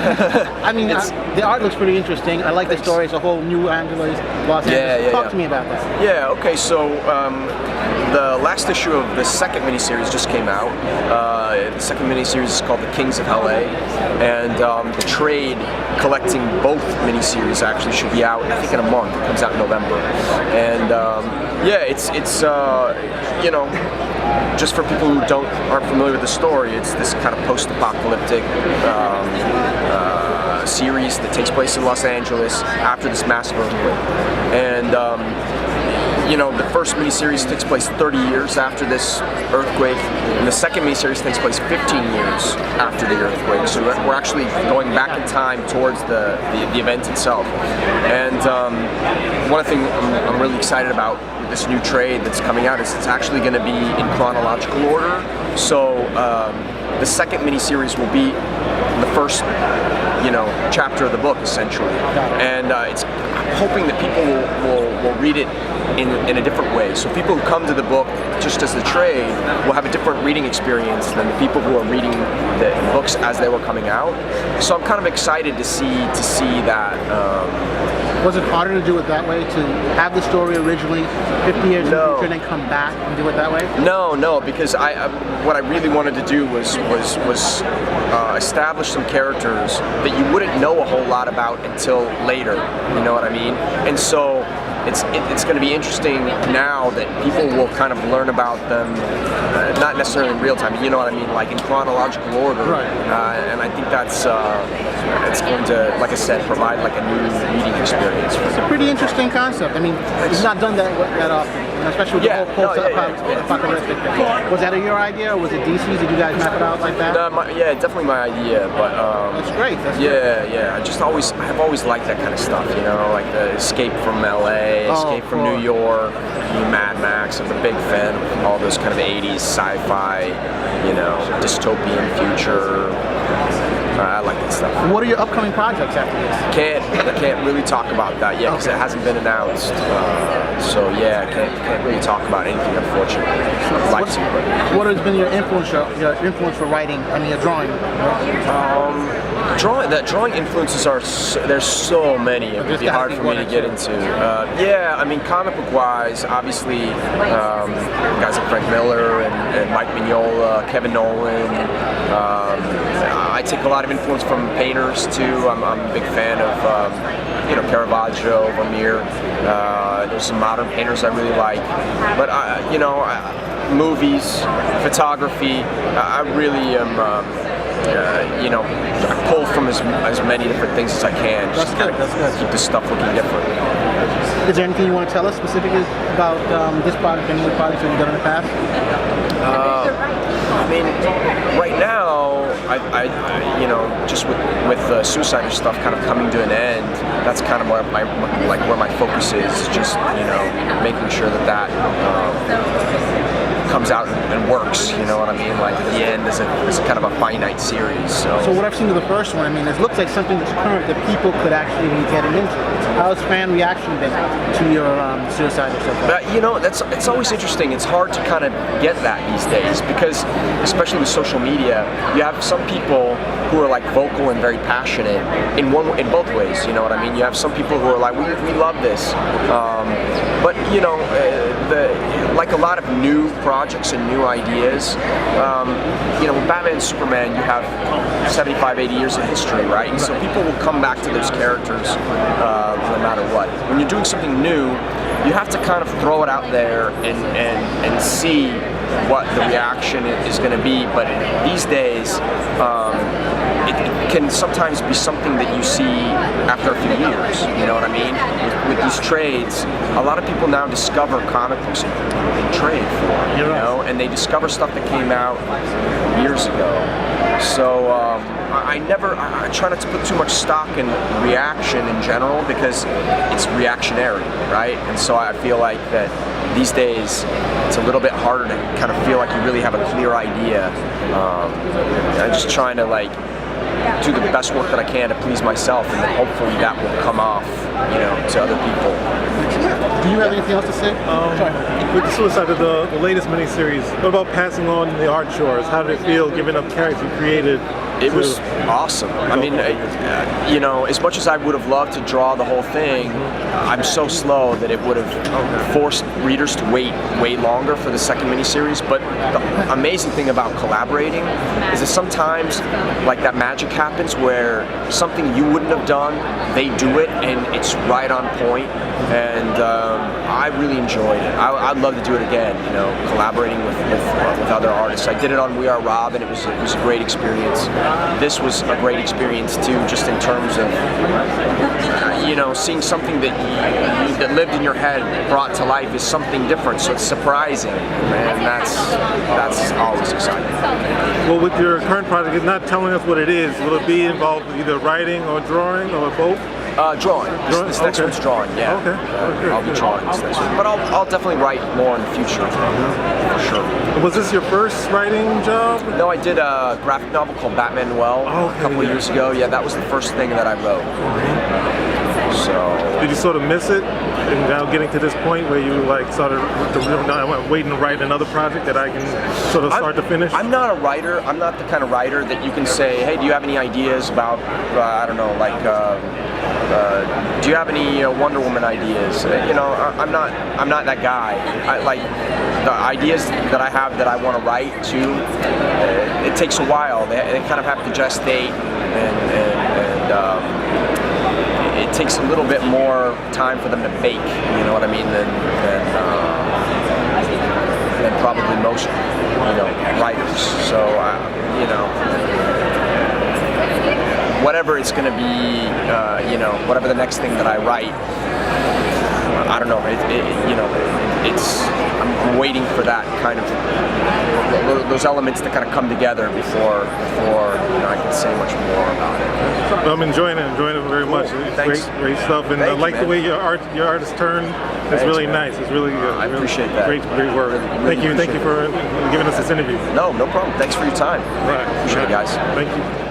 I mean, the art looks pretty interesting. I like the story. It's a whole New Angeles, Los Angeles. Talk to me about that. Yeah, okay, so the last issue of the second miniseries just came out. The second miniseries is called The Kings of Hell.A, and the trade collecting both miniseries actually should be out, I think, in a month. It comes out in November. And yeah, it's you know, just for people who aren't familiar with the story, it's this kind of post-apocalyptic series that takes place in Los Angeles after this massive earthquake. And you know, the first miniseries takes place 30 years after this earthquake, and the second miniseries takes place 15 years after the earthquake. So we're actually going back in time towards the event itself. And one thing I'm really excited about with this new trade that's coming out is it's actually going to be in chronological order. So the second miniseries will be the first, you know, chapter of the book, essentially. And I'm hoping that people will read it in a different way. So people who come to the book just as the trade will have a different reading experience than the people who are reading the books as they were coming out. So I'm kind of excited to see that. Was it harder to do it that way, to have the story originally 50 years in the future and then come back and do it that way? No, because what I really wanted to do was establish some characters that you wouldn't know a whole lot about until later. You know what I mean? And so it's going to be interesting now that people will kind of learn about them, not necessarily in real time, you know what I mean, like in chronological order. Right. And I think that's it's going to, like I said, provide like a new reading experience. It's a pretty interesting concept. I mean, it's not done that often, you know, especially with the whole post-apocalyptic thing. Was that your idea, or was it DC's? Did you guys map it out like that? Yeah, definitely my idea, but that's great. Yeah. I've always liked that kind of stuff, you know, like the escape from LA, escape from New York, Mad Max. I'm a big fan of all those kind of 80s sci-fi, you know, dystopian future. I like that stuff. What are your upcoming projects after this? I can't really talk about that yet because it hasn't been announced. So yeah, I can't really talk about anything, unfortunately. What has been your influence for writing? I mean, your drawing. Drawing influences there's so many. It would be hard for me to get into. Yeah, I mean, comic book wise, obviously, guys like Frank Miller and Mike Mignola, Kevin Nolan. I take a lot of influence from painters too. I'm a big fan of you know, Caravaggio, Vermeer. There's some modern painters I really like, but you know, movies, photography. I really am. You know, I pull from as many different things as I can. That's good. Keep this stuff looking different. Is there anything you want to tell us specifically about this project and any projects that you've done in the past? I mean, right now, I you know, just with the Suicide stuff kind of coming to an end, that's kind of where my focus is. Just, you know, making sure that comes out and works, you know what I mean? Like at the end, is kind of a finite series. So what I've seen of the first one, I mean, it looks like something that's current that people could actually be getting into. How's fan reaction been to your Suicide or something? But, you know, it's always interesting. It's hard to kind of get that these days because, especially with social media, you have some people who are like vocal and very passionate in both ways. You know what I mean? You have some people who are like, we love this, but you know, like a lot of new projects and new ideas. You know, with Batman and Superman, you have 75, 80 years of history, right? And so people will come back to those characters no matter what. When you're doing something new, you have to kind of throw it out there and see what the reaction is going to be. But these days, it can sometimes be something that you see after a few years, you know what I mean? With these trades, a lot of people now discover comic books in trade form, you know, and they discover stuff that came out years ago. So I try not to put too much stock in reaction in general because it's reactionary, right? And so I feel like that these days it's a little bit harder to kind of feel like you really have a clear idea. I'm just trying to like do the best work that I can to please myself, and then hopefully that will come off, you know, to other people. Do you have anything else to say? With the Suicide of the latest miniseries, what about passing on the art chores? How did it feel giving up characters you created It was awesome. I mean, you know, as much as I would have loved to draw the whole thing, I'm so slow that it would have forced readers to wait way longer for the second miniseries. But the amazing thing about collaborating is that sometimes, like, that magic happens where something you wouldn't have done, they do it, and it's right on point. And I really enjoyed it. I'd love to do it again. You know, collaborating with other artists. I did it on We Are Rob, and it was a great experience. This was a great experience too, just in terms of you know, seeing something that lived in your head brought to life is something different. So it's surprising, and that's always exciting. Well, with your current project, it's not telling us what it is. Will it be involved with either writing or drawing or both? Drawing. This next one's drawing, yeah. Okay. I'll be drawing this next one. But I'll definitely write more in the future, for sure. Was this your first writing job? No, I did a graphic novel called Batman Noel a couple of years ago. Yeah, that was the first thing that I wrote. So. Did you sort of miss it? And now getting to this point where you like sort of waiting to write another project that I can sort of start to finish? I'm not a writer. I'm not the kind of writer that you can say, hey, do you have any ideas about, I don't know, like, do you have any Wonder Woman ideas? You know, I'm not that guy. Like, the ideas that I have that I want to write too, it takes a while. They kind of have to gestate, and it takes a little bit more time for them to bake, you know what I mean, than probably most, you know, writers. So, you know, whatever it's going to be, you know, whatever the next thing that I write, I don't know, you know, I'm waiting for that kind of, those elements to kind of come together before you know, I can say much more about it. Well, I'm enjoying it very much. It's great stuff, and I like the way your artist turned. It's really nice. It's really good. I appreciate that. Great work. Thank you for giving us this interview. No problem. Thanks for your time. Right. Appreciate it, guys. Thank you.